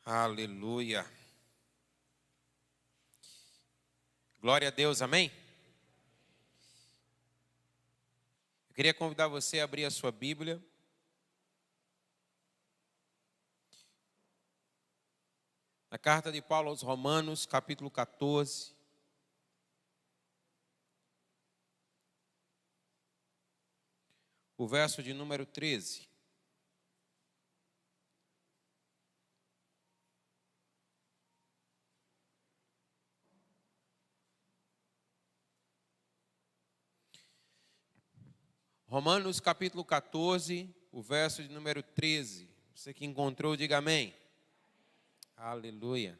Aleluia. Glória a Deus, amém? Eu queria convidar você a abrir a sua Bíblia. Na carta de Paulo aos Romanos, capítulo 14. O verso de número 13. Romanos capítulo 14, o verso de número 13. Você que encontrou, diga amém. Aleluia.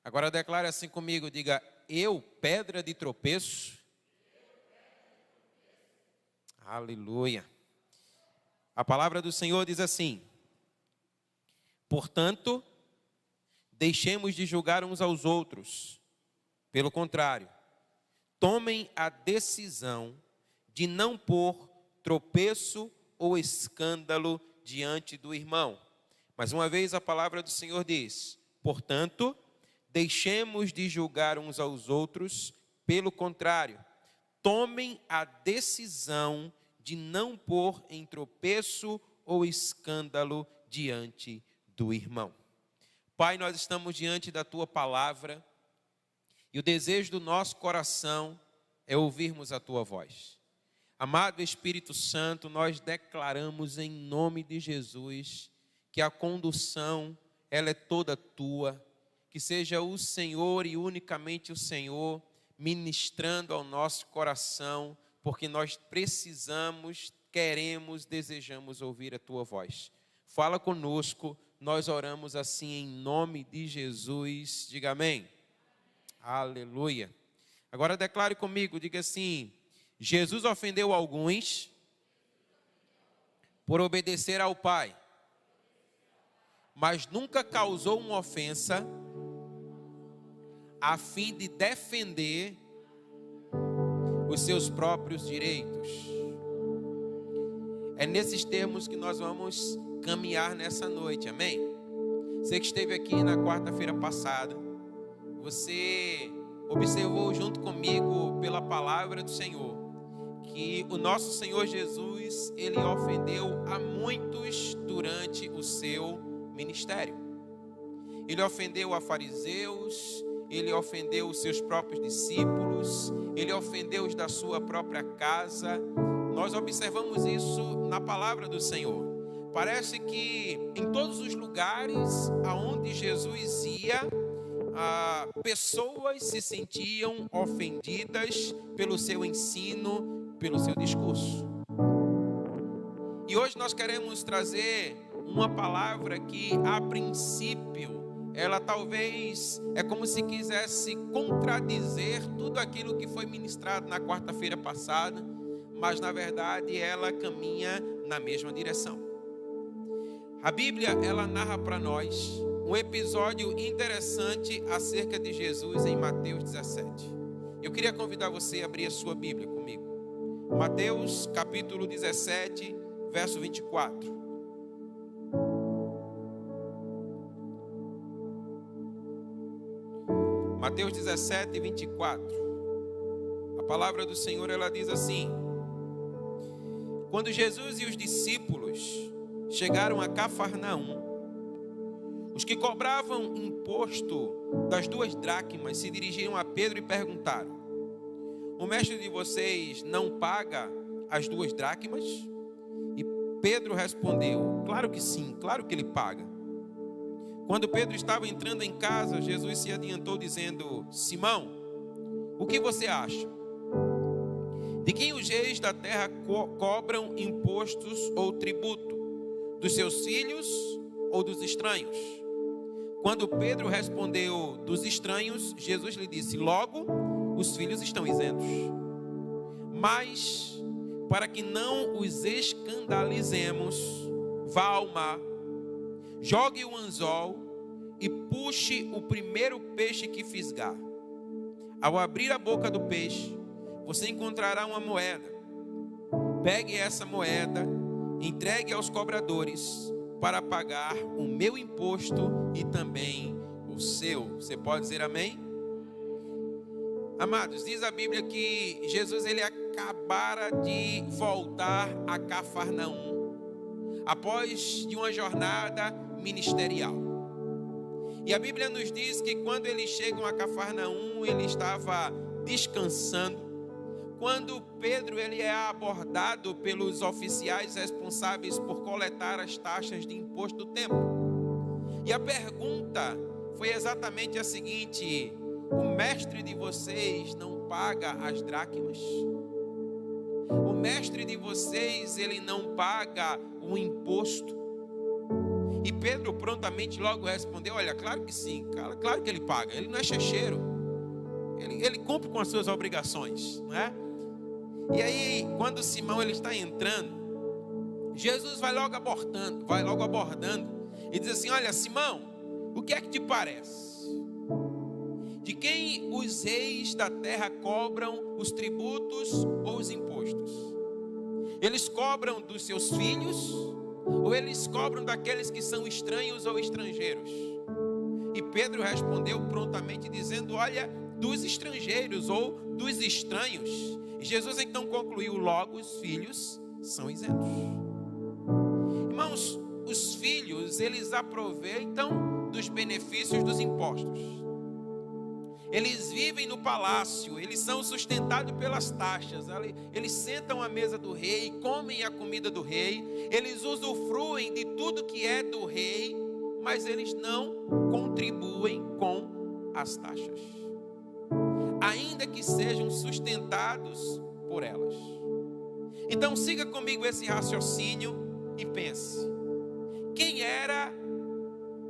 Agora declare assim comigo, diga: eu, pedra de tropeço. Aleluia. A palavra do Senhor diz assim: portanto, deixemos de julgar uns aos outros. Pelo contrário, tomem a decisão de não pôr tropeço ou escândalo diante do irmão. Mais uma vez a palavra do Senhor diz: portanto, deixemos de julgar uns aos outros, pelo contrário, tomem a decisão de não pôr em tropeço ou escândalo diante do irmão. Pai, nós estamos diante da Tua palavra e o desejo do nosso coração é ouvirmos a Tua voz. Amado Espírito Santo, nós declaramos em nome de Jesus que a condução, ela é toda Tua, que seja o Senhor e unicamente o Senhor ministrando ao nosso coração, porque nós precisamos, queremos, desejamos ouvir a Tua voz. Fala conosco, nós oramos assim em nome de Jesus, diga amém. Aleluia. Agora declare comigo, diga assim: Jesus ofendeu alguns por obedecer ao Pai, mas nunca causou uma ofensa a fim de defender os seus próprios direitos. É nesses termos que nós vamos caminhar nessa noite, amém? Você que esteve aqui na quarta-feira passada, você observou junto comigo pela palavra do Senhor que o nosso Senhor Jesus, ele ofendeu a muitos durante o seu ministério. Ele ofendeu a fariseus, ele ofendeu os seus próprios discípulos, ele ofendeu os da sua própria casa. Nós observamos isso na palavra do Senhor. Parece que em todos os lugares aonde Jesus ia, pessoas se sentiam ofendidas pelo seu ensino, pelo seu discurso. E hoje nós queremos trazer uma palavra que, a princípio, ela talvez é como se quisesse contradizer tudo aquilo que foi ministrado na quarta-feira passada, mas na verdade ela caminha na mesma direção. A Bíblia, ela narra para nós um episódio interessante acerca de Jesus em Mateus 17. Eu queria convidar você a abrir a sua Bíblia comigo. Mateus capítulo 17, verso 24. Mateus 17, 24. A palavra do Senhor, ela diz assim: quando Jesus e os discípulos chegaram a Cafarnaum, os que cobravam imposto das 2 dracmas se dirigiram a Pedro e perguntaram: o mestre de vocês não paga as 2 dracmas? E Pedro respondeu: claro que sim, claro que ele paga. Quando Pedro estava entrando em casa, Jesus se adiantou dizendo: Simão, o que você acha? De quem os reis da terra cobram impostos ou tributo? Dos seus filhos ou dos estranhos? Quando Pedro respondeu: dos estranhos, Jesus lhe disse: logo, os filhos estão isentos. Mas, para que não os escandalizemos, vá ao mar, jogue o anzol e puxe o primeiro peixe que fisgar. Ao abrir a boca do peixe, você encontrará uma moeda. Pegue essa moeda, entregue aos cobradores, para pagar o meu imposto e também o seu. Você pode dizer amém? Amados, diz a Bíblia que Jesus ele acabara de voltar a Cafarnaum, após de uma jornada ministerial. E a Bíblia nos diz que quando eles chegam a Cafarnaum, ele estava descansando, quando Pedro ele é abordado pelos oficiais responsáveis por coletar as taxas de imposto do templo. E a pergunta foi exatamente a seguinte: o mestre de vocês não paga as dracmas? O mestre de vocês, ele não paga o imposto? E Pedro prontamente logo respondeu: olha, claro que sim, cara, claro que ele paga. Ele não é checheiro, ele cumpre com as suas obrigações, não é? E aí, quando Simão ele está entrando, Jesus vai logo abordando e diz assim: olha, Simão, o que é que te parece? De quem os reis da terra cobram os tributos ou os impostos? Eles cobram dos seus filhos ou eles cobram daqueles que são estranhos ou estrangeiros? E Pedro respondeu prontamente dizendo: olha, dos estrangeiros ou dos estranhos. E Jesus então concluiu: logo os filhos são isentos. Irmãos, os filhos eles aproveitam dos benefícios dos impostos. Eles vivem no palácio, eles são sustentados pelas taxas, eles sentam à mesa do rei, comem a comida do rei, eles usufruem de tudo que é do rei, mas eles não contribuem com as taxas, ainda que sejam sustentados por elas. Então siga comigo esse raciocínio e pense: quem era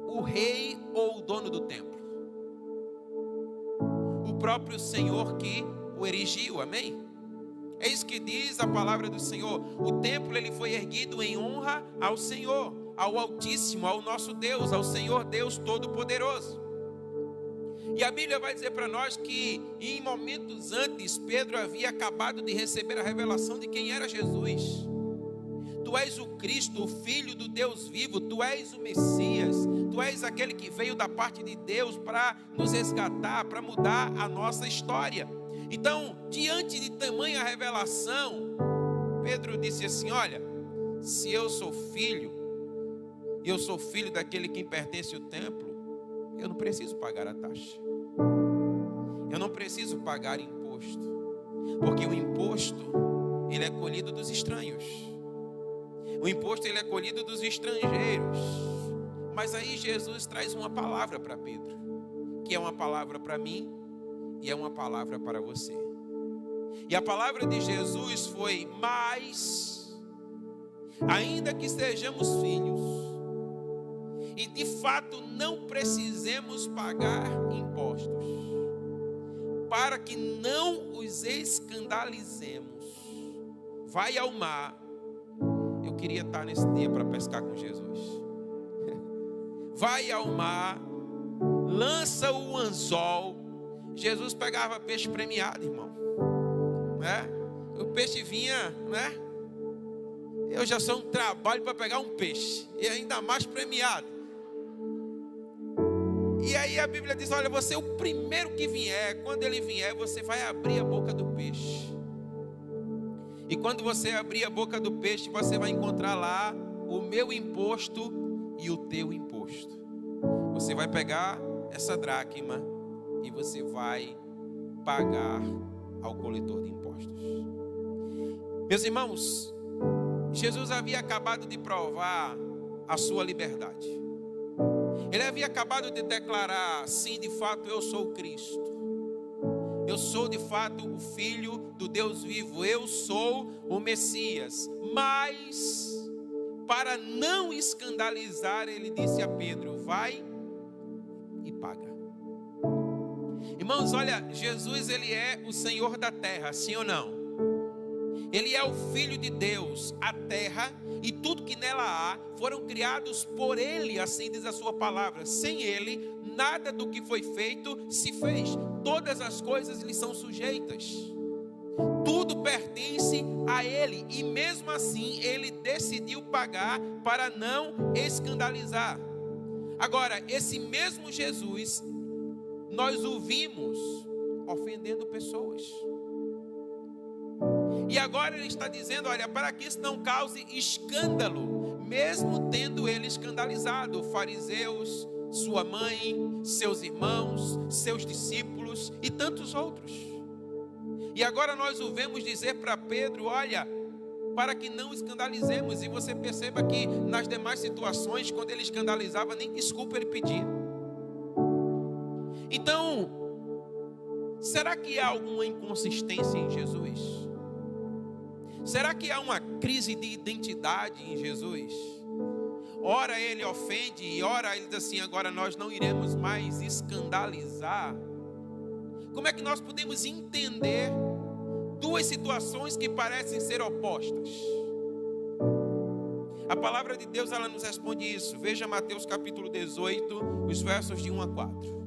o rei ou o dono do templo? O próprio Senhor que o erigiu, amém? É isso que diz a palavra do Senhor. O templo ele foi erguido em honra ao Senhor, ao Altíssimo, ao nosso Deus, ao Senhor Deus Todo-Poderoso. E a Bíblia vai dizer para nós que em momentos antes Pedro havia acabado de receber a revelação de quem era Jesus. Tu és o Cristo, o Filho do Deus vivo, tu és o Messias, tu és aquele que veio da parte de Deus para nos resgatar, para mudar a nossa história. Então, diante de tamanha revelação, Pedro disse assim: olha, se eu sou filho daquele que pertence ao templo, eu não preciso pagar a taxa, eu não preciso pagar imposto, porque o imposto ele é colhido dos estranhos. O imposto ele é colhido dos estrangeiros. Mas aí Jesus traz uma palavra para Pedro, que é uma palavra para mim e é uma palavra para você. E a palavra de Jesus foi: mas, ainda que sejamos filhos, e de fato não precisemos pagar impostos, para que não os escandalizemos, vai ao mar. Eu queria estar nesse dia para pescar com Jesus. Vai ao mar, lança o anzol. Jesus pegava peixe premiado, irmão, né? O peixe vinha, né? Eu já sou um trabalho para pegar um peixe, e ainda mais premiado. E aí a Bíblia diz: olha, você é o primeiro que vier, quando ele vier, você vai abrir a boca do peixe. E quando você abrir a boca do peixe, você vai encontrar lá o meu imposto e o teu imposto. Você vai pegar essa dracma e você vai pagar ao coletor de impostos. Meus irmãos, Jesus havia acabado de provar a sua liberdade. Ele havia acabado de declarar: sim, de fato eu sou o Cristo. Eu sou de fato o Filho do Deus vivo, eu sou o Messias. Mas, para não escandalizar, ele disse a Pedro: vai e paga. Irmãos, olha, Jesus ele é o Senhor da terra, sim ou não? Ele é o Filho de Deus. A terra e tudo que nela há foram criados por ele, assim diz a sua palavra. Sem ele, nada do que foi feito se fez. Todas as coisas lhe são sujeitas. Tudo pertence a Ele, e mesmo assim Ele decidiu pagar para não escandalizar. Agora, esse mesmo Jesus, nós o vimos ofendendo pessoas. E agora Ele está dizendo, olha, para que isso não cause escândalo, mesmo tendo Ele escandalizado fariseus, sua mãe, seus irmãos, seus discípulos e tantos outros. E agora nós o vemos dizer para Pedro, olha, para que não escandalizemos. E você perceba que nas demais situações, quando ele escandalizava, nem desculpa ele pedia. Então, será que há alguma inconsistência em Jesus? Será que há uma crise de identidade em Jesus? Ora ele ofende e ora ele diz assim, agora nós não iremos mais escandalizar. Como é que nós podemos entender duas situações que parecem ser opostas? A palavra de Deus, ela nos responde isso. Veja Mateus capítulo 18, os versos de 1 a 4.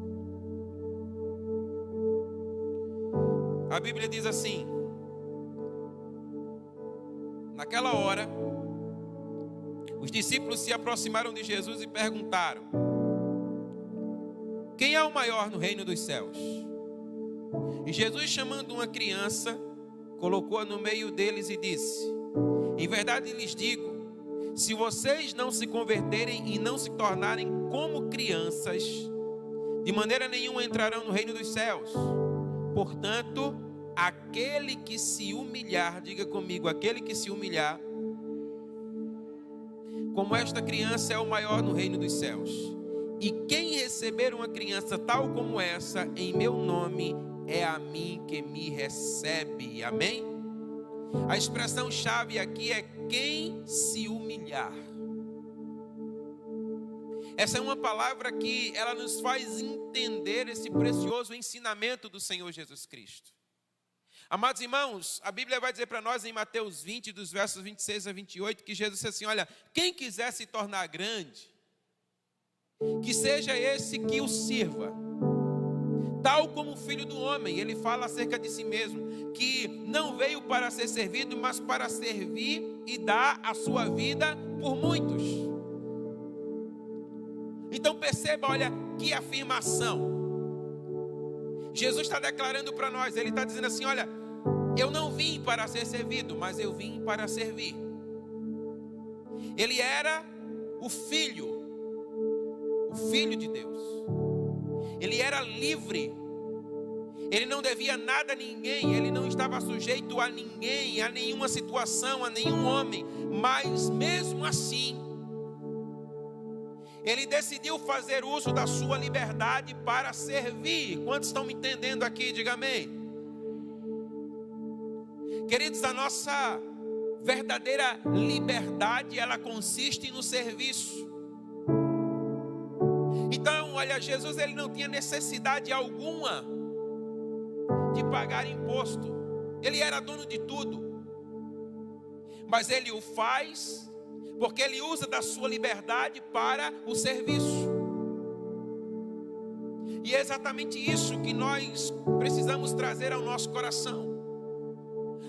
A Bíblia diz assim: naquela hora, os discípulos se aproximaram de Jesus e perguntaram: quem é o maior no reino dos céus? E Jesus, chamando uma criança, colocou-a no meio deles e disse: em verdade lhes digo, se vocês não se converterem e não se tornarem como crianças, de maneira nenhuma entrarão no reino dos céus. Portanto, aquele que se humilhar, diga comigo, aquele que se humilhar, como esta criança, é o maior no reino dos céus. E quem receber uma criança tal como essa, em meu nome, é a mim que me recebe. Amém? A expressão chave aqui é quem se humilhar. Essa é uma palavra que ela nos faz entender esse precioso ensinamento do Senhor Jesus Cristo. Amados irmãos, a Bíblia vai dizer para nós em Mateus 20, dos versos 26 a 28, que Jesus disse assim, olha, quem quiser se tornar grande, que seja esse que o sirva, tal como o Filho do Homem. Ele fala acerca de si mesmo, que não veio para ser servido, mas para servir e dar a sua vida por muitos. Então perceba, olha, que afirmação. Jesus está declarando para nós, ele está dizendo assim, olha, eu não vim para ser servido, mas eu vim para servir. Ele era o Filho de Deus. Ele era livre. Ele não devia nada a ninguém, ele não estava sujeito a ninguém, a nenhuma situação, a nenhum homem, mas mesmo assim, ele decidiu fazer uso da sua liberdade para servir. Quantos estão me entendendo aqui? Diga amém. Queridos, a nossa verdadeira liberdade, ela consiste no serviço. Então, olha, Jesus, ele não tinha necessidade alguma de pagar imposto. Ele era dono de tudo. Mas ele o faz porque ele usa da sua liberdade para o serviço. E é exatamente isso que nós precisamos trazer ao nosso coração.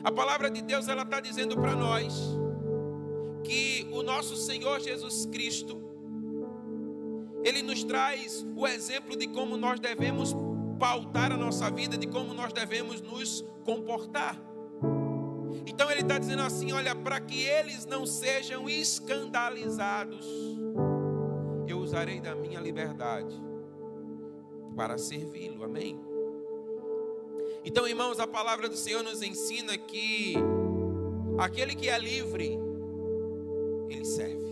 A palavra de Deus, ela está dizendo para nós que o nosso Senhor Jesus Cristo, ele nos traz o exemplo de como nós devemos pautar a nossa vida, de como nós devemos nos comportar. Então ele está dizendo assim, olha, para que eles não sejam escandalizados, eu usarei da minha liberdade para servi-lo, amém? Então, irmãos, a palavra do Senhor nos ensina que aquele que é livre, ele serve.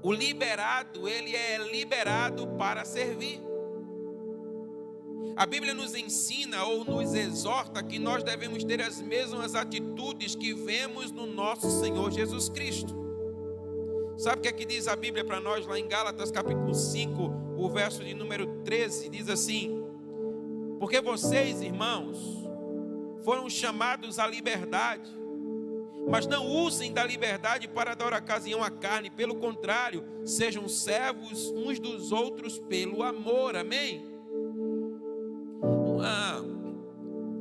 O liberado, ele é liberado para servir. A Bíblia nos ensina ou nos exorta que nós devemos ter as mesmas atitudes que vemos no nosso Senhor Jesus Cristo. Sabe o que é que diz a Bíblia para nós lá em Gálatas capítulo 5, o verso de número 13, diz assim: porque vocês, irmãos, foram chamados à liberdade, mas não usem da liberdade para dar ocasião à carne, pelo contrário, sejam servos uns dos outros pelo amor, amém?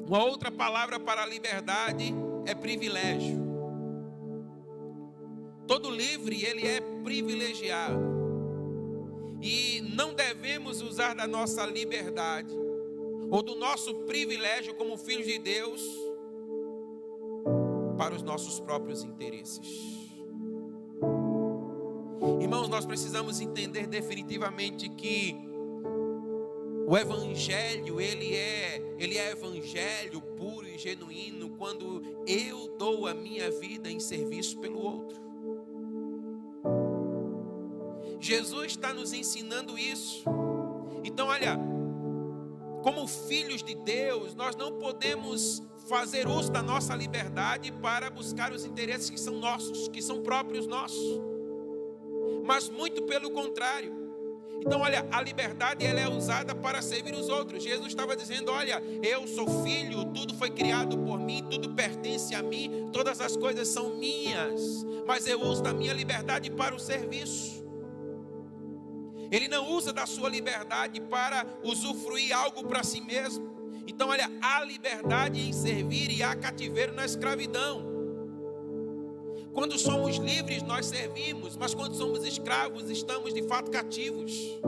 Uma outra palavra para liberdade é privilégio. Todo livre, ele é privilegiado. E não devemos usar da nossa liberdade ou do nosso privilégio como filhos de Deus para os nossos próprios interesses. Irmãos, nós precisamos entender definitivamente que o evangelho, ele é evangelho puro e genuíno quando eu dou a minha vida em serviço pelo outro. Jesus está nos ensinando isso. Então, olha, como filhos de Deus, nós não podemos fazer uso da nossa liberdade para buscar os interesses que são nossos, que são próprios nossos. Mas muito pelo contrário. Então, olha, a liberdade ela é usada para servir os outros. Jesus estava dizendo, olha, eu sou filho, tudo foi criado por mim, tudo pertence a mim, todas as coisas são minhas, mas eu uso da minha liberdade para o serviço. Ele não usa da sua liberdade para usufruir algo para si mesmo. Então, olha, há liberdade em servir e há cativeiro na escravidão. Quando somos livres, nós servimos, mas quando somos escravos, estamos de fato cativos.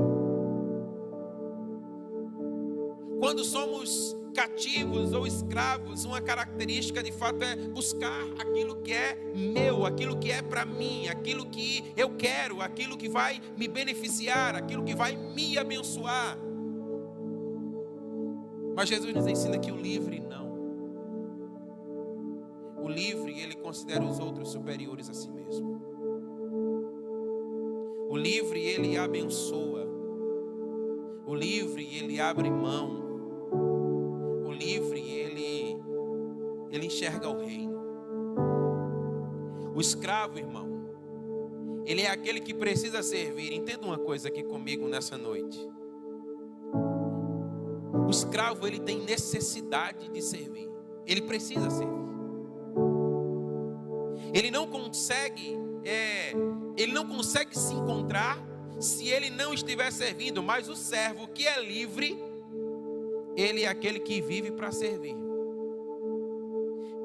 Quando somos cativos ou escravos, uma característica de fato é buscar aquilo que é meu, aquilo que é para mim, aquilo que eu quero, aquilo que vai me beneficiar, aquilo que vai me abençoar. Mas Jesus nos ensina que o livre não. O livre, ele considera os outros superiores a si mesmo. O livre, ele abençoa. O livre, ele abre mão. O livre, ele enxerga o reino. O escravo, irmão, ele é aquele que precisa servir. Entenda uma coisa aqui comigo nessa noite. O escravo, ele tem necessidade de servir. Ele precisa servir. Ele não consegue se encontrar se ele não estiver servindo. Mas o servo que é livre, ele é aquele que vive para servir.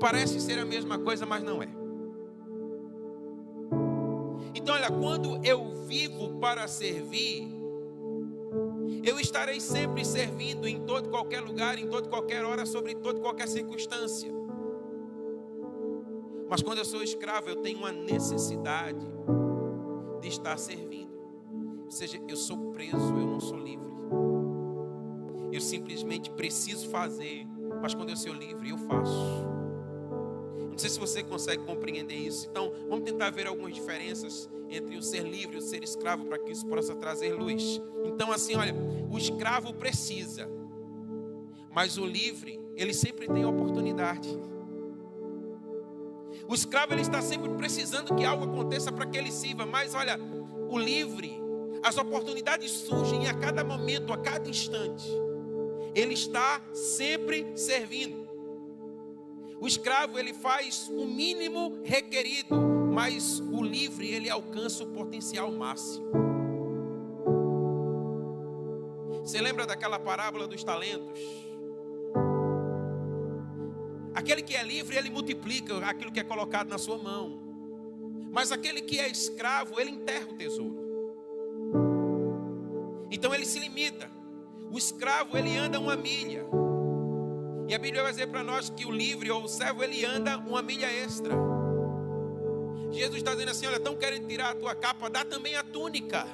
Parece ser a mesma coisa, mas não é. Então, olha, quando eu vivo para servir, eu estarei sempre servindo em todo e qualquer lugar, em toda e qualquer hora, sobre toda e qualquer circunstância. Mas quando eu sou escravo, eu tenho uma necessidade de estar servindo. Ou seja, eu sou preso, eu não sou livre. Eu simplesmente preciso fazer, mas quando eu sou livre, eu faço. Não sei se você consegue compreender isso. Então, vamos tentar ver algumas diferenças entre o ser livre e o ser escravo, para que isso possa trazer luz. Então, assim, olha, o escravo precisa, mas o livre, ele sempre tem oportunidade. O escravo, ele está sempre precisando que algo aconteça para que ele sirva. Mas olha, o livre, as oportunidades surgem a cada momento, a cada instante. Ele está sempre servindo. O escravo, ele faz o mínimo requerido, mas o livre, ele alcança o potencial máximo. Você lembra daquela parábola dos talentos? Aquele que é livre, ele multiplica aquilo que é colocado na sua mão. Mas aquele que é escravo, ele enterra o tesouro. Então ele se limita. O escravo, ele anda 1 milha. E a Bíblia vai dizer para nós que o livre ou o servo, ele anda 1 milha extra. Jesus está dizendo assim, olha, estão querendo tirar a tua capa, dá também a túnica.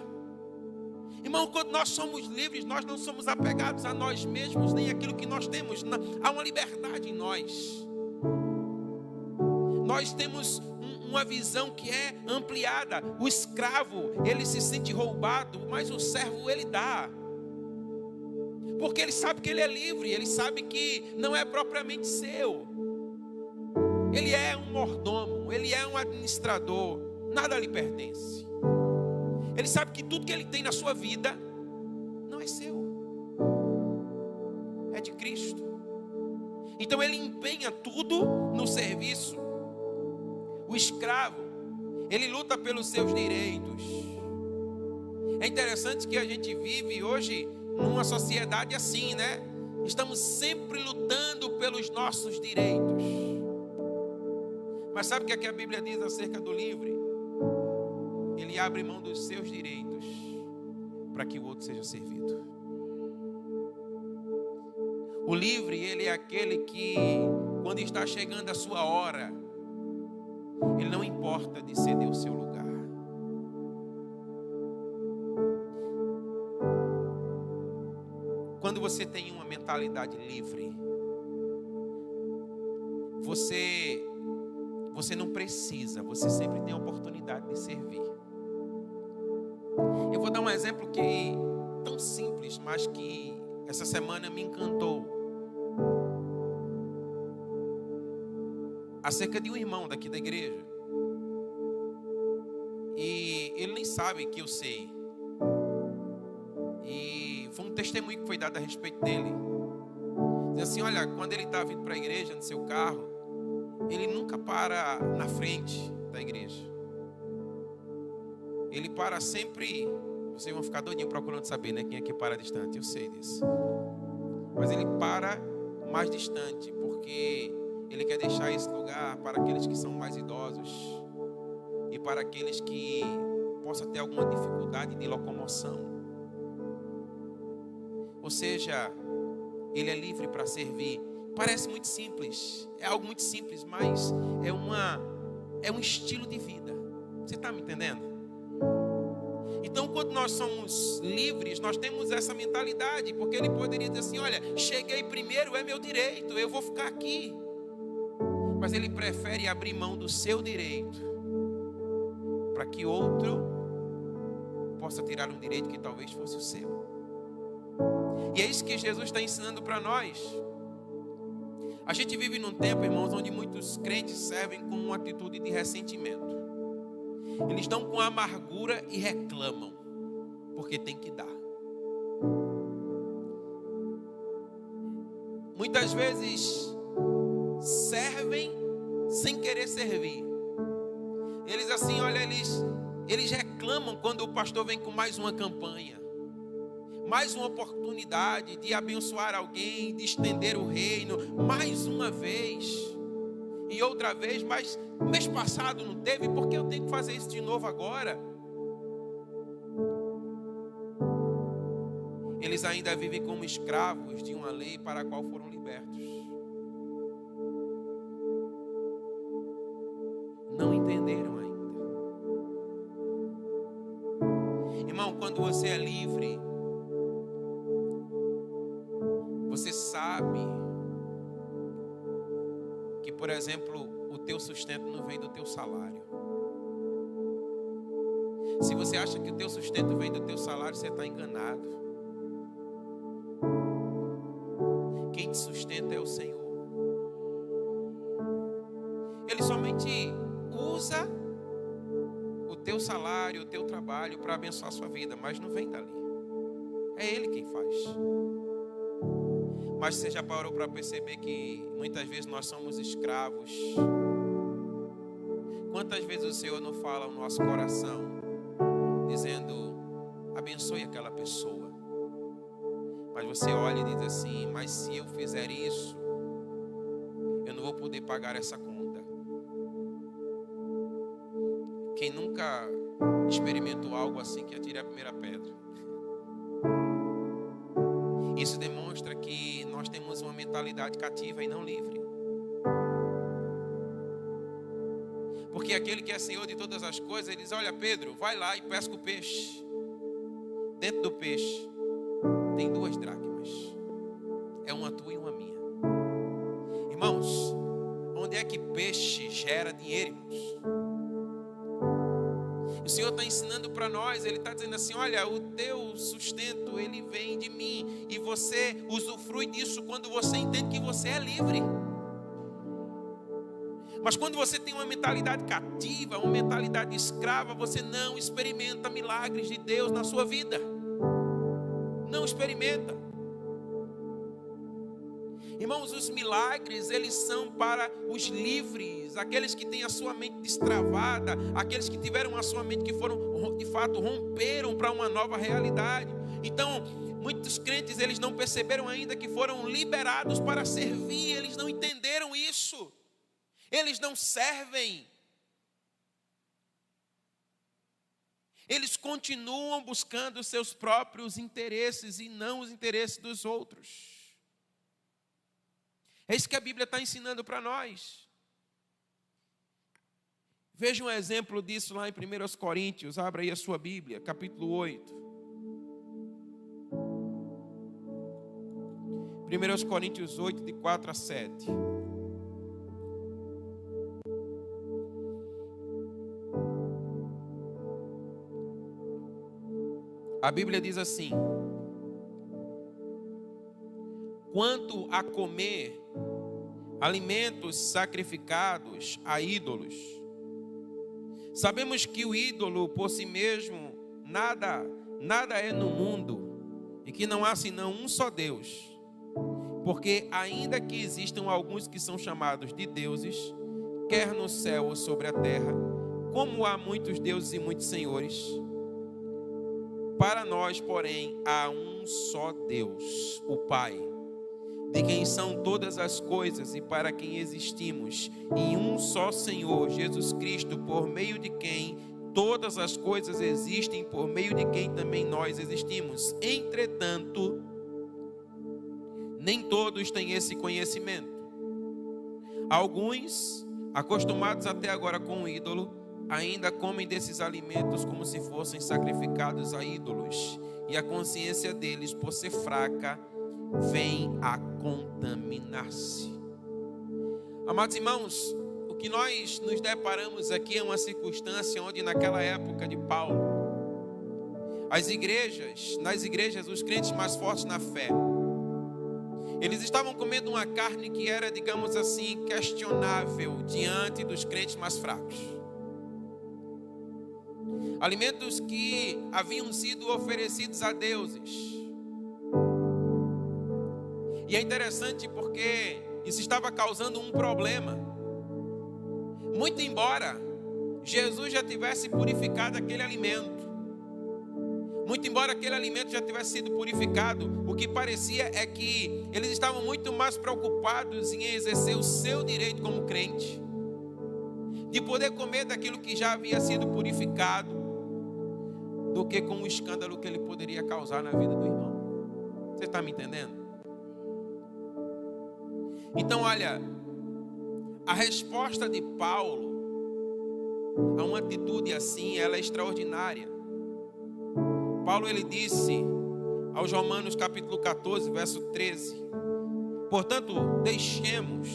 Irmão, quando nós somos livres, nós não somos apegados a nós mesmos, nem aquilo que nós temos. Há uma liberdade em nós. Nós temos uma visão que é ampliada. O escravo, ele se sente roubado, mas o servo, ele dá. Porque ele sabe que ele é livre, ele sabe que não é propriamente seu. Ele é um mordomo, ele é um administrador, nada lhe pertence. Ele sabe que tudo que ele tem na sua vida não é seu, é de Cristo. Então ele empenha tudo no serviço. O escravo, ele luta pelos seus direitos. É interessante que a gente vive hoje numa sociedade assim, né? Estamos sempre lutando pelos nossos direitos. Mas sabe o que é que a Bíblia diz acerca do livre? Ele abre mão dos seus direitos para que o outro seja servido. O livre, ele é aquele que, quando está chegando a sua hora, ele não importa de ceder o seu lugar. Quando você tem uma mentalidade livre, você não precisa, você sempre tem a oportunidade de servir. Eu vou dar um exemplo que tão simples, mas que essa semana me encantou. Acerca de um irmão daqui da igreja. E ele nem sabe que eu sei. E foi um testemunho que foi dado a respeito dele. Diz assim, olha, quando ele está vindo para a igreja no seu carro, ele nunca para na frente da igreja. Ele para sempre. Vocês vão ficar doidinhos procurando saber, né? Quem é que para distante, eu sei disso. Mas ele para mais distante, porque ele quer deixar esse lugar para aqueles que são mais idosos e para aqueles que possam ter alguma dificuldade de locomoção. Ou seja, ele é livre para servir. Parece muito simples, é algo muito simples, mas é um estilo de vida. Você está me entendendo? Então, quando nós somos livres, nós temos essa mentalidade, porque ele poderia dizer assim, olha, cheguei primeiro, é meu direito, eu vou ficar aqui. Mas ele prefere abrir mão do seu direito para que outro possa tirar um direito que talvez fosse o seu. E é isso que Jesus está ensinando para nós. A gente vive num tempo, irmãos, onde muitos crentes servem com uma atitude de ressentimento. Eles dão com amargura e reclamam, porque tem que dar. Muitas vezes servem sem querer servir. Eles assim, olha, eles reclamam quando o pastor vem com mais uma campanha, mais uma oportunidade de abençoar alguém, de estender o reino, mais uma vez e outra vez, mas mês passado não teve, por que eu tenho que fazer isso de novo agora? Eles ainda vivem como escravos de uma lei para a qual foram libertos. Não entenderam ainda. Irmão, quando você é livre, você sabe que, por exemplo, o teu sustento não vem do teu salário. Se você acha que o teu sustento vem do teu salário, você está enganado. Quem te sustenta é o Senhor. Ele somente usa o teu salário, o teu trabalho para abençoar a sua vida, mas não vem dali. É Ele quem faz. Mas você já parou para perceber que muitas vezes nós somos escravos? Quantas vezes o Senhor não fala ao nosso coração, dizendo, abençoe aquela pessoa. Mas você olha e diz assim, mas se eu fizer isso, eu não vou poder pagar essa conta. Quem nunca experimentou algo assim, que atire a primeira pedra. Isso demonstra que nós temos uma mentalidade cativa e não livre. Porque aquele que é Senhor de todas as coisas, ele diz, olha Pedro, vai lá e pesca o peixe. Dentro do peixe tem 2 dracmas. É uma tua e uma minha. Irmãos, onde é que peixe gera dinheiro, irmãos? O Senhor está ensinando para nós, Ele está dizendo assim, olha, o teu sustento, ele vem de mim. E você usufrui disso quando você entende que você é livre. Mas quando você tem uma mentalidade cativa, uma mentalidade escrava, você não experimenta milagres de Deus na sua vida. Não experimenta. Irmãos, os milagres, eles são para os livres, aqueles que têm a sua mente destravada, aqueles que tiveram a sua mente que foram, de fato, romperam para uma nova realidade. Então, Muitos crentes, eles não perceberam ainda que foram liberados para servir, eles não entenderam isso. Eles não servem. Eles continuam buscando os seus próprios interesses e não os interesses dos outros. É isso que a Bíblia está ensinando para nós. Veja um exemplo disso lá em 1 Coríntios. Abra aí a sua Bíblia, capítulo 8. 1 Coríntios 8, de 4 a 7. A Bíblia diz assim: quanto a comer alimentos sacrificados a ídolos, sabemos que o ídolo por si mesmo nada é no mundo, e que não há senão um só Deus. Porque ainda que existam alguns que são chamados de deuses, quer no céu ou sobre a terra, como há muitos deuses e muitos senhores, para nós, porém, há um só Deus, o Pai, de quem são todas as coisas e para quem existimos, e um só Senhor, Jesus Cristo, por meio de quem todas as coisas existem, por meio de quem também nós existimos. Entretanto, nem todos têm esse conhecimento. Alguns, acostumados até agora com o ídolo, ainda comem desses alimentos como se fossem sacrificados a ídolos, e a consciência deles, por ser fraca, vem a contaminar-se. Amados irmãos, o que nós nos deparamos aqui é uma circunstância onde naquela época de Paulo, nas igrejas, os crentes mais fortes na fé, eles estavam comendo uma carne que era, digamos assim, questionável diante dos crentes mais fracos. Alimentos que haviam sido oferecidos a deuses. E é interessante porque isso estava causando um problema. Muito embora Jesus já tivesse purificado aquele alimento, muito embora aquele alimento já tivesse sido purificado, o que parecia é que eles estavam muito mais preocupados em exercer o seu direito como crente, de poder comer daquilo que já havia sido purificado, do que com o escândalo que ele poderia causar na vida do irmão. Você está me entendendo? Então, olha, a resposta de Paulo a uma atitude assim, ela é extraordinária. Paulo, ele disse aos Romanos capítulo 14, verso 13: portanto, deixemos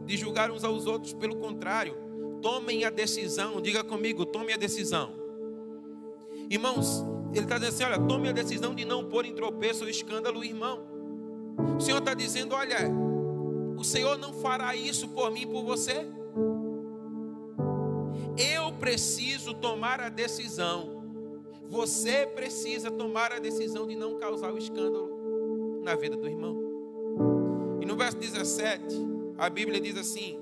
de julgar uns aos outros, pelo contrário, tomem a decisão. Diga comigo, tome a decisão. Irmãos, ele está dizendo assim, olha, tome a decisão de não pôr em tropeço ou escândalo o irmão. O Senhor está dizendo, olha, o Senhor não fará isso por mim e por você. Eu preciso tomar a decisão. Você precisa tomar a decisão de não causar o escândalo na vida do irmão. E no verso 17, a Bíblia diz assim: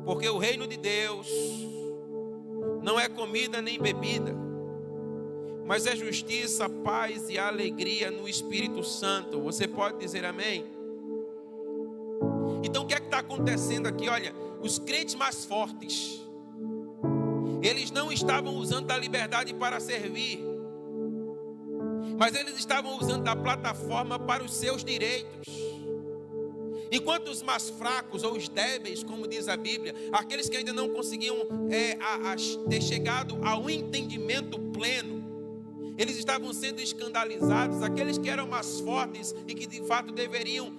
porque o reino de Deus não é comida nem bebida, mas é justiça, paz e alegria no Espírito Santo. Você pode dizer amém? Então o que é que está acontecendo aqui? Olha, os crentes mais fortes, eles não estavam usando da liberdade para servir, mas eles estavam usando da plataforma para os seus direitos. Enquanto os mais fracos ou os débeis, como diz a Bíblia, aqueles que ainda não conseguiam ter chegado ao entendimento pleno, eles estavam sendo escandalizados. Aqueles que eram mais fortes e que de fato deveriam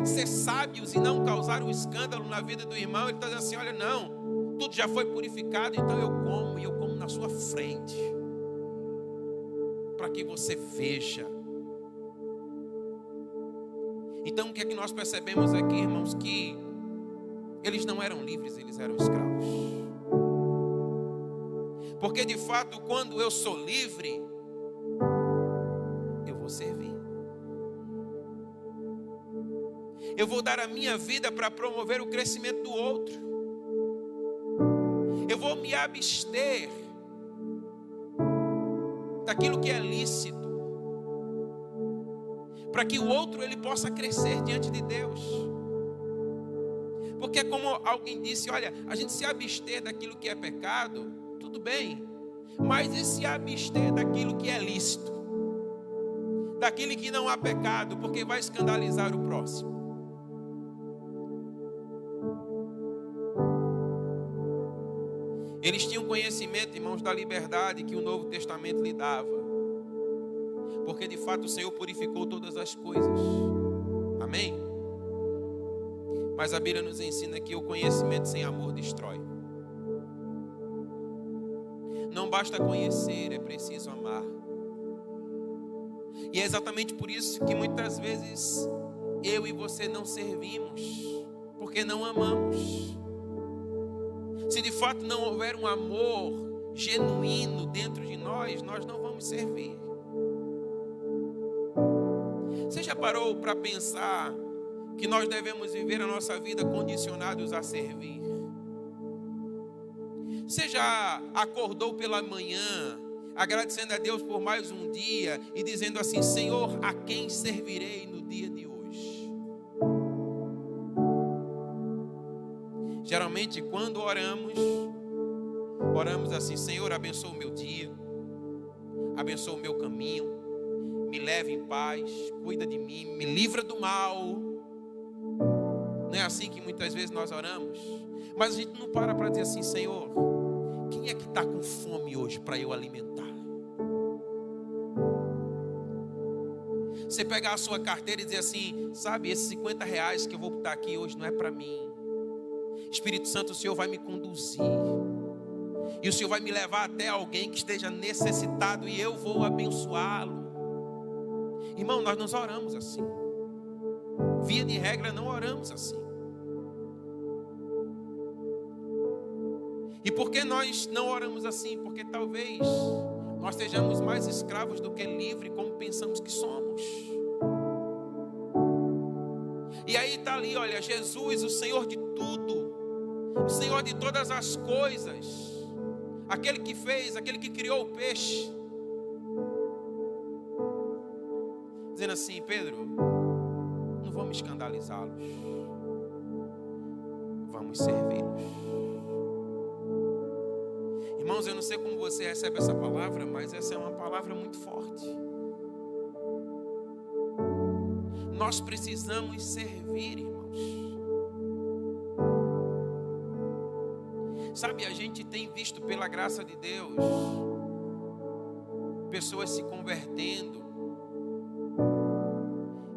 ser sábios e não causar um escândalo na vida do irmão, ele está dizendo assim, olha, não, tudo já foi purificado, então eu como, e eu como na sua frente, para que você veja. Então o que é que nós percebemos aqui, irmãos? Que eles não eram livres, eles eram escravos. Porque de fato, quando eu sou livre, eu vou servir. Eu vou dar a minha vida para promover o crescimento do outro. Eu vou me abster daquilo que é lícito, para que o outro ele possa crescer diante de Deus. Porque como alguém disse, olha, a gente se abster daquilo que é pecado, tudo bem, mas e se abster daquilo que é lícito? Daquilo que não há pecado, porque vai escandalizar o próximo. Eles tinham conhecimento, irmãos, da liberdade que o Novo Testamento lhe dava. Porque de fato o Senhor purificou todas as coisas. Amém? Mas a Bíblia nos ensina que o conhecimento sem amor destrói. Não basta conhecer, é preciso amar. E é exatamente por isso que muitas vezes eu e você não servimos, porque não amamos. Se de fato não houver um amor genuíno dentro de nós, nós não vamos servir. Você já parou para pensar que nós devemos viver a nossa vida condicionados a servir? Você já acordou pela manhã, agradecendo a Deus por mais um dia e dizendo assim: Senhor, a quem servirei no dia de hoje? Geralmente quando oramos assim: Senhor, abençoa o meu dia, abençoa o meu caminho, me leve em paz, cuida de mim, me livra do mal. Não é assim que muitas vezes nós oramos? Mas a gente não para dizer assim: Senhor, quem é que está com fome hoje para eu alimentar? Você pegar a sua carteira e dizer assim: sabe, esses R$50 que eu vou botar aqui hoje não é para mim. Espírito Santo, o Senhor vai me conduzir. E o Senhor vai me levar até alguém que esteja necessitado e eu vou abençoá-lo. Irmão, nós não oramos assim. Via de regra, não oramos assim. E por que nós não oramos assim? Porque talvez nós sejamos mais escravos do que livres, como pensamos que somos. E aí está ali, olha, Jesus, o Senhor de tudo, o Senhor de todas as coisas, aquele que fez, aquele que criou o peixe, dizendo assim: Pedro, não vamos escandalizá-los, vamos servi-los. Irmãos, eu não sei como você recebe essa palavra, mas essa é uma palavra muito forte. Nós precisamos servir, irmãos. Sabe, a gente tem visto pela graça de Deus pessoas se convertendo.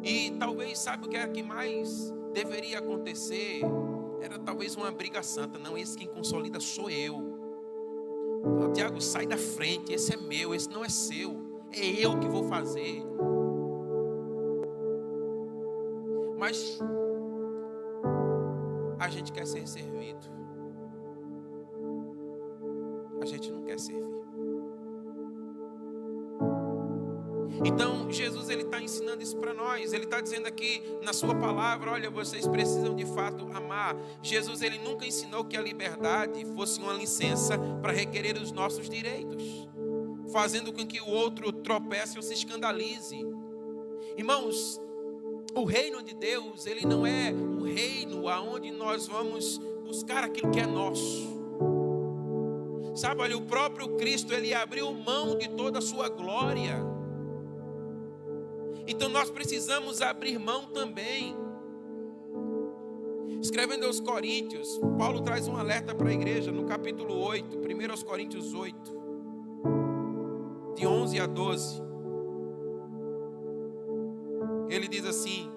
E talvez, sabe o que é que mais deveria acontecer? Era talvez uma briga santa. Não, esse quem consolida sou eu. Tiago, sai da frente, esse é meu, esse não é seu. É eu que vou fazer. Mas a gente quer ser servido. A gente não quer servir. Então Jesus ele está ensinando isso para nós. Ele está dizendo aqui na sua palavra: olha, vocês precisam de fato amar. Jesus ele nunca ensinou que a liberdade fosse uma licença para requerer os nossos direitos, fazendo com que o outro tropece ou se escandalize. Irmãos, o reino de Deus ele não é o reino aonde nós vamos buscar aquilo que é nosso. Sabe, olha, o próprio Cristo ele abriu mão de toda a sua glória. Então nós precisamos abrir mão também. Escrevendo aos Coríntios, Paulo traz um alerta para a igreja no capítulo 8, 1 aos Coríntios 8, de 11 a 12. Ele diz assim: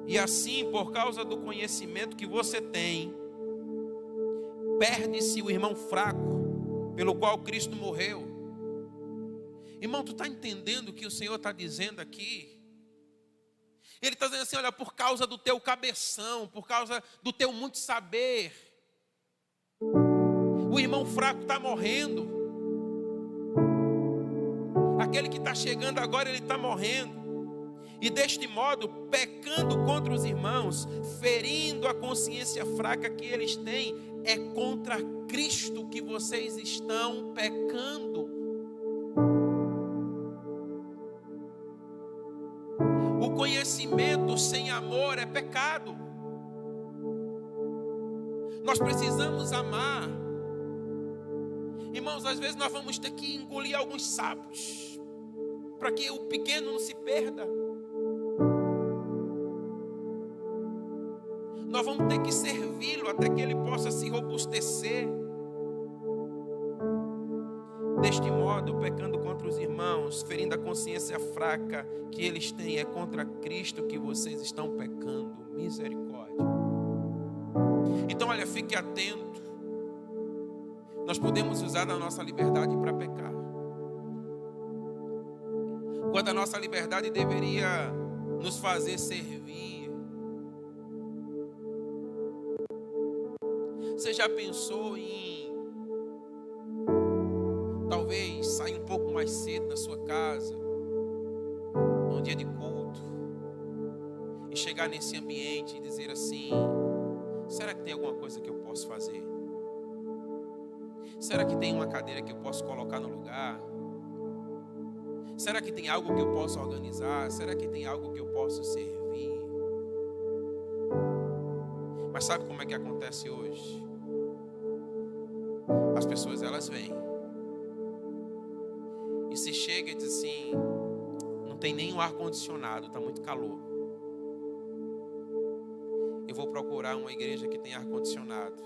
e assim, por causa do conhecimento que você tem, perde-se o irmão fraco, pelo qual Cristo morreu. Irmão, tu está entendendo o que o Senhor está dizendo aqui? Ele está dizendo assim: olha, por causa do teu cabeção, por causa do teu muito saber, o irmão fraco está morrendo. Aquele que está chegando agora, ele está morrendo. E deste modo, pecando contra os irmãos, ferindo a consciência fraca que eles têm, é contra Cristo que vocês estão pecando. O conhecimento sem amor é pecado. Nós precisamos amar. Irmãos, às vezes nós vamos ter que engolir alguns sapos para que o pequeno não se perda. Nós vamos ter que servi-lo até que ele possa se robustecer. Deste modo, pecando contra os irmãos, ferindo a consciência fraca que eles têm, é contra Cristo que vocês estão pecando. Misericórdia. Então, olha, fique atento. Nós podemos usar da nossa liberdade para pecar, quando a nossa liberdade deveria nos fazer servir. Você já pensou em talvez sair um pouco mais cedo da sua casa, num dia de culto, e chegar nesse ambiente e dizer assim: será que tem alguma coisa que eu posso fazer? Será que tem uma cadeira que eu posso colocar no lugar? Será que tem algo que eu posso organizar? Será que tem algo que eu posso servir? Mas sabe como é que acontece hoje? As pessoas, elas vêm e se chega e diz assim: não tem nem um ar-condicionado, está muito calor. Eu vou procurar uma igreja que tem ar-condicionado,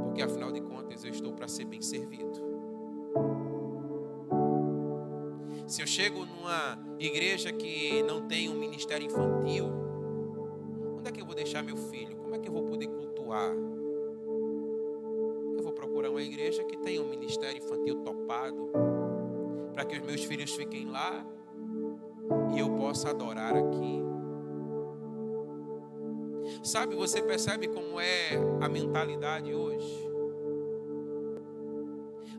porque afinal de contas eu estou para ser bem servido. Se eu chego numa igreja que não tem um ministério infantil, onde é que eu vou deixar meu filho? Como é que eu vou poder cultuar? Eu vou procurar uma igreja que tenha um ministério infantil topado, para que os meus filhos fiquem lá e eu possa adorar aqui. Sabe, você percebe como é a mentalidade hoje?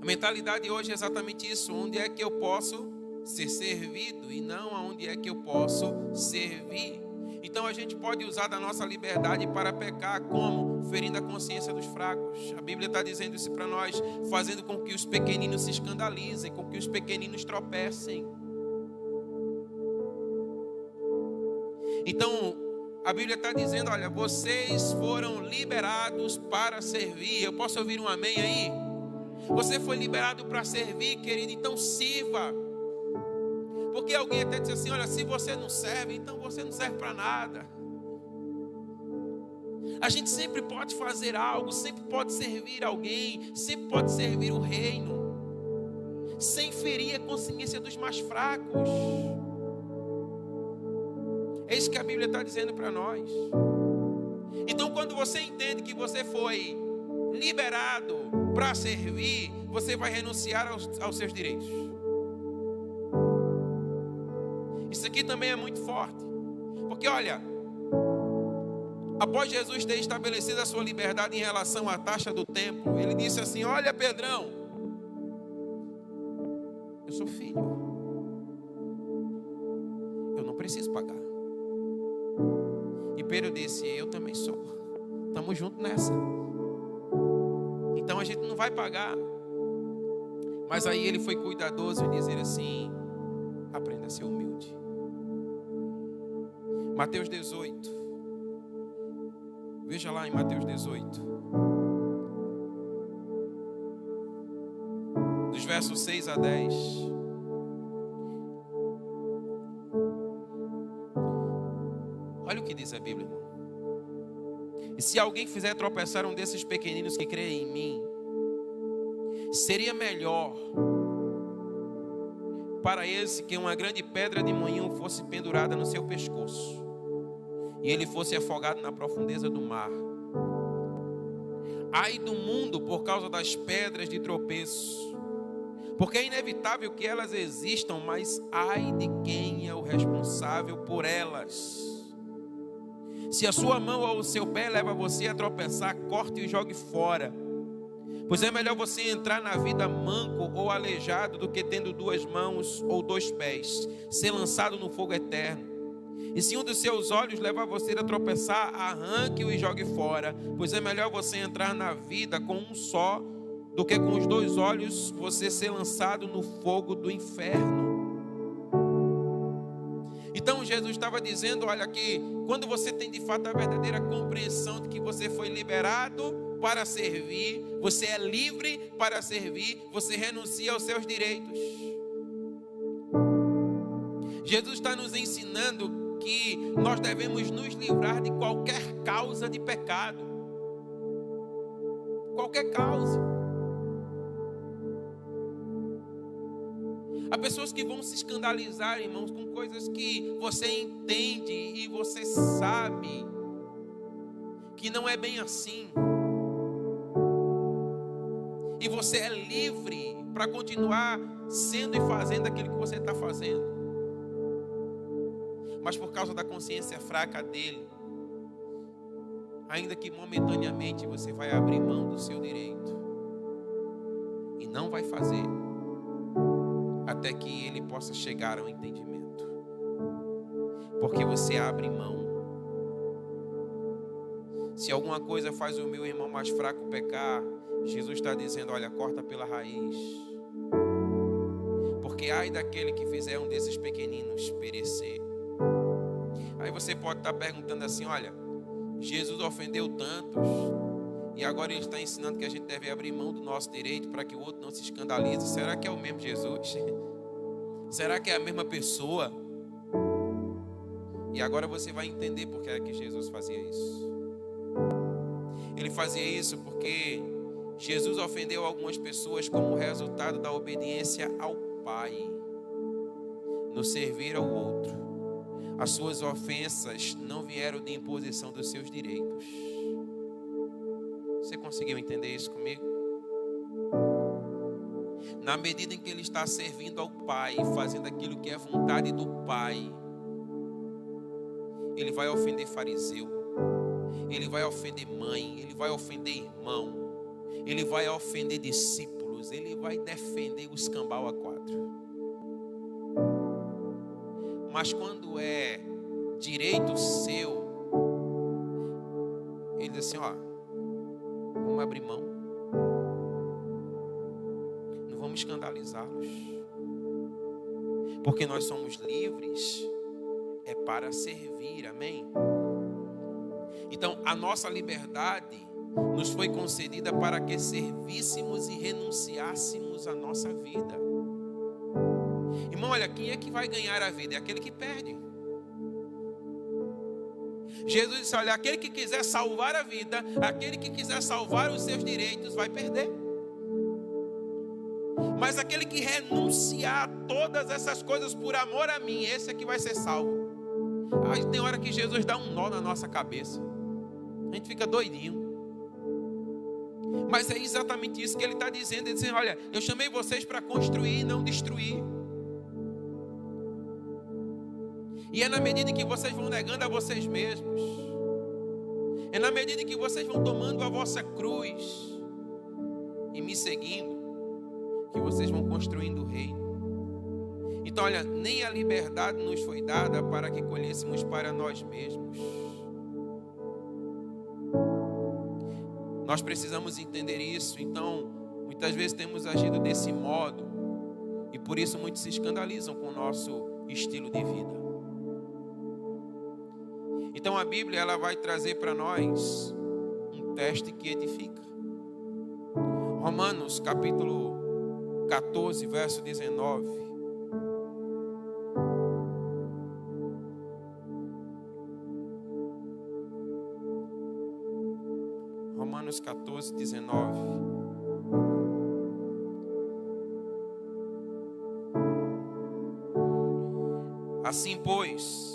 A mentalidade hoje é exatamente isso: onde é que eu posso ser servido e não aonde é que eu posso servir. Então a gente pode usar da nossa liberdade para pecar, como? Ferindo a consciência dos fracos. A Bíblia está dizendo isso para nós, fazendo com que os pequeninos se escandalizem, com que os pequeninos tropecem. Então a Bíblia está dizendo: olha, vocês foram liberados para servir. Eu posso ouvir um amém aí? Você foi liberado para servir, querido, então sirva. Porque alguém até diz assim: olha, se você não serve, então você não serve para nada. A gente sempre pode fazer algo, sempre pode servir alguém, sempre pode servir o reino, sem ferir a consciência dos mais fracos. É isso que a Bíblia está dizendo para nós. Então, quando você entende que você foi liberado para servir, você vai renunciar aos seus direitos. Isso aqui também é muito forte, porque olha, após Jesus ter estabelecido a sua liberdade em relação à taxa do templo, ele disse assim: olha, Pedrão, eu sou filho, eu não preciso pagar. E Pedro disse: eu também sou, estamos juntos nessa. Então a gente não vai pagar. Mas aí ele foi cuidadoso em dizer assim: aprenda a ser humilde. Mateus 18. Veja lá em Mateus 18, dos versos 6 a 10. Olha o que diz a Bíblia. E se alguém fizer tropeçar um desses pequeninos que creem em mim, seria melhor para esse que uma grande pedra de moinho fosse pendurada no seu pescoço e ele fosse afogado na profundeza do mar. Ai do mundo por causa das pedras de tropeço, porque é inevitável que elas existam, mas ai de quem é o responsável por elas. Se a sua mão ou o seu pé leva você a tropeçar, corte e jogue fora. Pois é melhor você entrar na vida manco ou aleijado do que tendo duas mãos ou dois pés, ser lançado no fogo eterno. E se um dos seus olhos levar você a tropeçar, arranque-o e jogue fora. Pois é melhor você entrar na vida com um só, do que com os dois olhos você ser lançado no fogo do inferno. Então Jesus estava dizendo, olha, que quando você tem de fato a verdadeira compreensão de que você foi liberado para servir, você é livre para servir, você renuncia aos seus direitos. Jesus está nos ensinando que nós devemos nos livrar de qualquer causa de pecado. Qualquer causa. Há pessoas que vão se escandalizar, irmãos, com coisas que você entende e você sabe que não é bem assim. E você é livre para continuar sendo e fazendo aquilo que você está fazendo. Mas por causa da consciência fraca dele, ainda que momentaneamente você vai abrir mão do seu direito e não vai fazer até que ele possa chegar ao entendimento, porque você abre mão. Se alguma coisa faz o meu irmão mais fraco pecar, Jesus está dizendo, olha, corta pela raiz, porque ai daquele que fizer um desses pequeninos perecer. Aí você pode estar perguntando assim, olha, Jesus ofendeu tantos e agora ele está ensinando que a gente deve abrir mão do nosso direito para que o outro não se escandalize. Será que é o mesmo Jesus? Será que é a mesma pessoa? E agora você vai entender por que é que Jesus fazia isso. Ele fazia isso porque Jesus ofendeu algumas pessoas como resultado da obediência ao Pai, no servir ao outro. As suas ofensas não vieram de imposição dos seus direitos. Você conseguiu entender isso comigo? Na medida em que ele está servindo ao Pai, fazendo aquilo que é vontade do Pai, ele vai ofender fariseu, ele vai ofender mãe, ele vai ofender irmão, ele vai ofender discípulos, ele vai defender o escambau a quatro. Mas quando é direito seu, ele diz assim, ó, vamos abrir mão, não vamos escandalizá-los, porque nós somos livres, é para servir, amém? Então a nossa liberdade nos foi concedida para que servíssemos e renunciássemos a nossa vida. Irmão, olha, quem é que vai ganhar a vida? É aquele que perde. Jesus disse, olha, aquele que quiser salvar a vida, aquele que quiser salvar os seus direitos, vai perder. Mas aquele que renunciar a todas essas coisas por amor a mim, esse é que vai ser salvo. Aí tem hora que Jesus dá um nó na nossa cabeça. A gente fica doidinho. Mas é exatamente isso que ele está dizendo. Ele diz, olha, eu chamei vocês para construir e não destruir. E é na medida em que vocês vão negando a vocês mesmos, é na medida em que vocês vão tomando a vossa cruz e me seguindo, que vocês vão construindo o reino. Então, olha, nem a liberdade nos foi dada para que colhêssemos para nós mesmos. Nós precisamos entender isso. Então, muitas vezes temos agido desse modo e por isso muitos se escandalizam com o nosso estilo de vida. Então a Bíblia ela vai trazer para nós um teste que edifica. Romanos capítulo 14, verso 19. Romanos 14, 19. Assim, pois,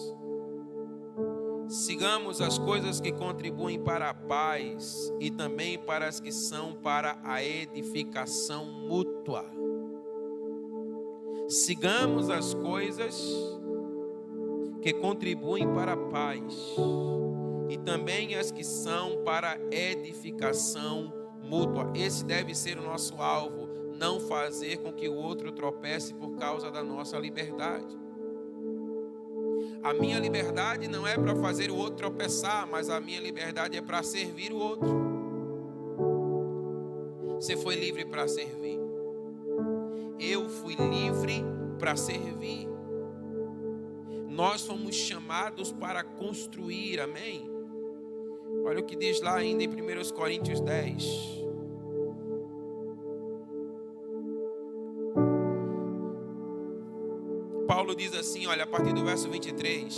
sigamos as coisas que contribuem para a paz e também para as que são para a edificação mútua. Sigamos as coisas que contribuem para a paz e também as que são para a edificação mútua. Esse deve ser o nosso alvo, não fazer com que o outro tropece por causa da nossa liberdade. A minha liberdade não é para fazer o outro tropeçar, mas a minha liberdade é para servir o outro. Você foi livre para servir. Eu fui livre para servir. Nós fomos chamados para construir, amém? Olha o que diz lá ainda em 1 Coríntios 10. Paulo diz assim, olha, a partir do verso 23.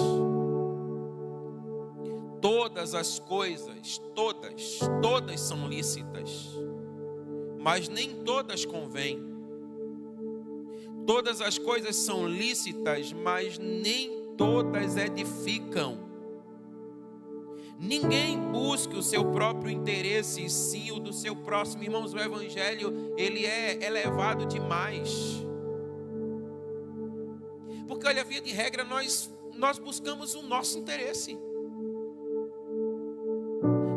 Todas as coisas, todas são lícitas, mas nem todas convêm. Todas as coisas são lícitas, mas nem todas edificam. Ninguém busca o seu próprio interesse, e sim o do seu próximo. Irmãos, o evangelho, ele é elevado demais. Porque, olha, via de regra, nós buscamos o nosso interesse.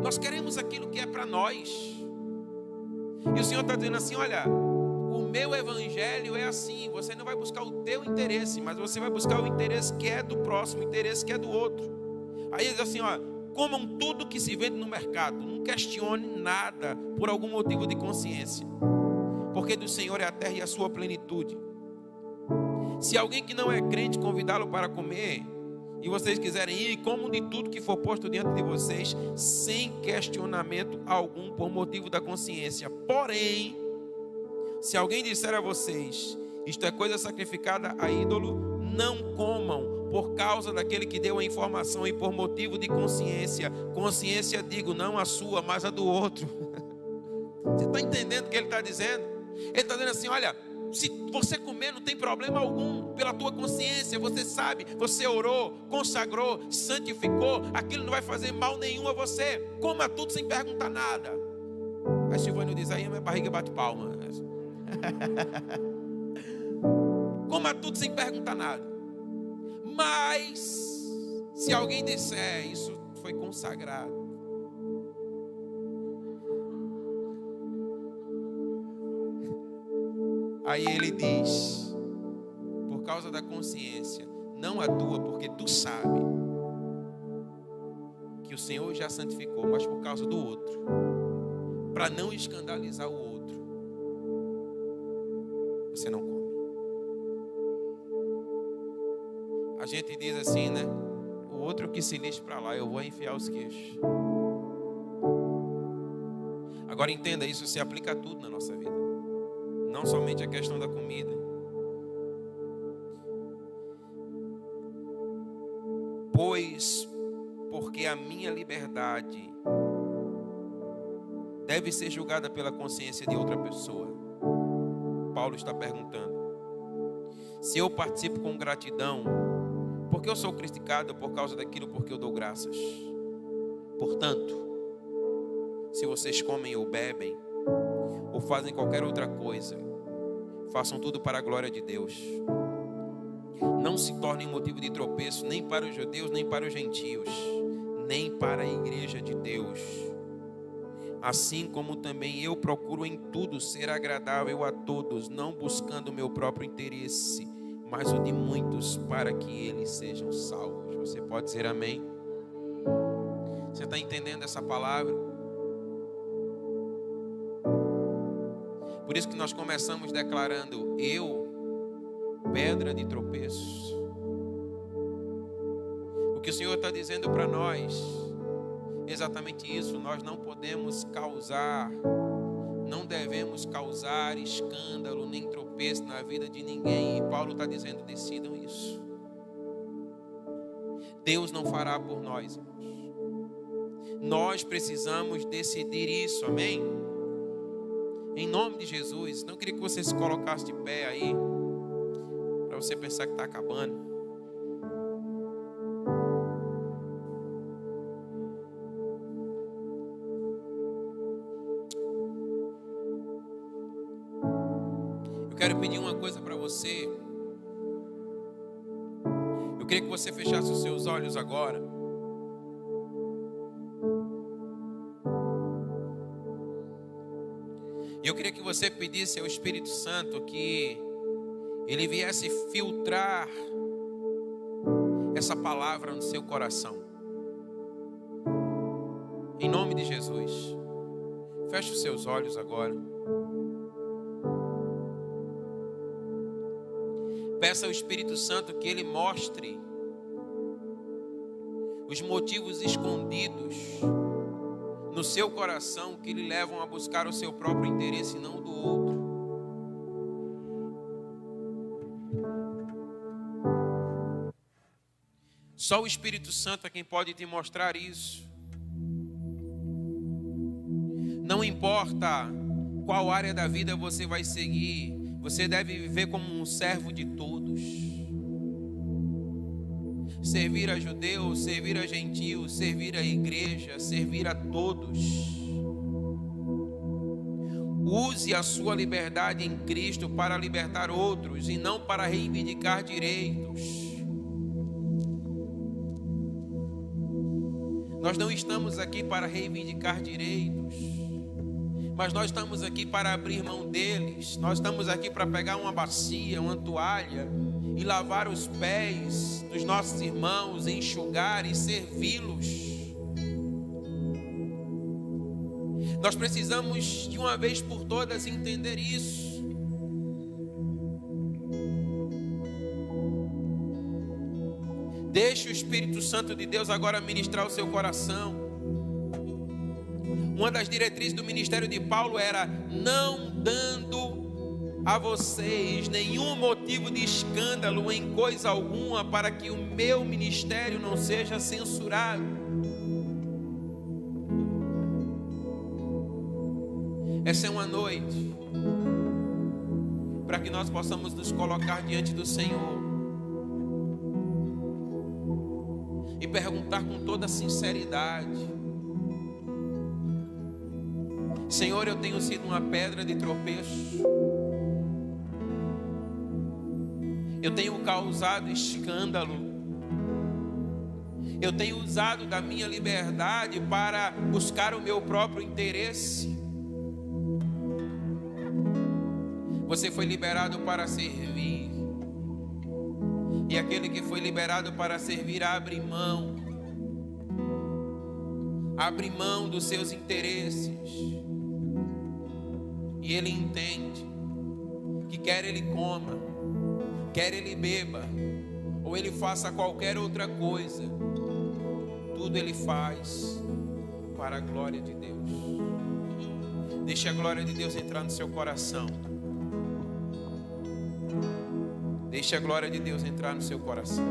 Nós queremos aquilo que é para nós. E o Senhor está dizendo assim, olha, o meu evangelho é assim. Você não vai buscar o teu interesse, mas você vai buscar o interesse que é do próximo, o interesse que é do outro. Aí ele diz assim, ó, comam tudo que se vende no mercado. Não questione nada por algum motivo de consciência. Porque do Senhor é a terra e a sua plenitude. Se alguém que não é crente convidá-lo para comer, e vocês quiserem ir, comam de tudo que for posto diante de vocês, sem questionamento algum por motivo da consciência. Porém, se alguém disser a vocês, isto é coisa sacrificada a ídolo, não comam, por causa daquele que deu a informação e por motivo de consciência. Consciência, digo, não a sua, mas a do outro. Você está entendendo o que ele está dizendo? Ele está dizendo assim, olha, se você comer não tem problema algum, pela tua consciência, você sabe, você orou, consagrou, santificou, aquilo não vai fazer mal nenhum a você. Coma tudo sem perguntar nada. Aí Silvânia diz, aí a minha barriga bate palma. Coma tudo sem perguntar nada. Mas se alguém disser, isso foi consagrado, aí ele diz, por causa da consciência, não a tua, porque tu sabe que o Senhor já santificou, mas por causa do outro, para não escandalizar o outro, você não come. A gente diz assim, né? O outro que se lixe para lá, eu vou enfiar os queixos. Agora entenda, isso se aplica a tudo na nossa vida. Não somente a questão da comida. Pois, porque a minha liberdade deve ser julgada pela consciência de outra pessoa. Paulo está perguntando. Se eu participo com gratidão, porque eu sou criticado por causa daquilo porque eu dou graças. Portanto, se vocês comem ou bebem, ou fazem qualquer outra coisa, façam tudo para a glória de Deus. Não se tornem motivo de tropeço nem para os judeus, nem para os gentios, nem para a igreja de Deus. Assim como também eu procuro em tudo ser agradável a todos, não buscando o meu próprio interesse, mas o de muitos, para que eles sejam salvos. Você pode dizer amém? Você está entendendo essa palavra? Por isso que nós começamos declarando, eu, pedra de tropeço. O que o Senhor está dizendo para nós, exatamente isso, nós não podemos causar, não devemos causar escândalo nem tropeço na vida de ninguém. E Paulo está dizendo, decidam isso. Deus não fará por nós, irmãos. Nós precisamos decidir isso, amém? Em nome de Jesus. Não queria que você se colocasse de pé aí, para você pensar que está acabando. Eu quero pedir uma coisa para você. Eu queria que você fechasse os seus olhos agora. Eu queria que você pedisse ao Espírito Santo que ele viesse filtrar essa palavra no seu coração. Em nome de Jesus. Feche os seus olhos agora. Peça ao Espírito Santo que ele mostre os motivos escondidos no seu coração que lhe levam a buscar o seu próprio interesse e não o do outro. Só o Espírito Santo é quem pode te mostrar isso. Não importa qual área da vida você vai seguir, você deve viver como um servo de todos. Servir a judeu, servir a gentil, servir a igreja, servir a todos. Use a sua liberdade em Cristo para libertar outros e não para reivindicar direitos. Nós não estamos aqui para reivindicar direitos, mas nós estamos aqui para abrir mão deles. Nós estamos aqui para pegar uma bacia, uma toalha e lavar os pés dos nossos irmãos, enxugar e servi-los. Nós precisamos de uma vez por todas entender isso. Deixe o Espírito Santo de Deus agora ministrar o seu coração. Uma das diretrizes do ministério de Paulo era não dando a vocês nenhum motivo de escândalo em coisa alguma, para que o meu ministério não seja censurado. Essa é uma noite para que nós possamos nos colocar diante do Senhor e perguntar com toda sinceridade: Senhor, eu tenho sido uma pedra de tropeço, eu tenho causado escândalo, eu tenho usado da minha liberdade para buscar o meu próprio interesse. Você foi liberado para servir, e aquele que foi liberado para servir abre mão dos seus interesses, e ele entende que quer ele coma, quer ele beba, ou ele faça qualquer outra coisa, tudo ele faz para a glória de Deus. Deixe a glória de Deus entrar no seu coração. Deixe a glória de Deus entrar no seu coração.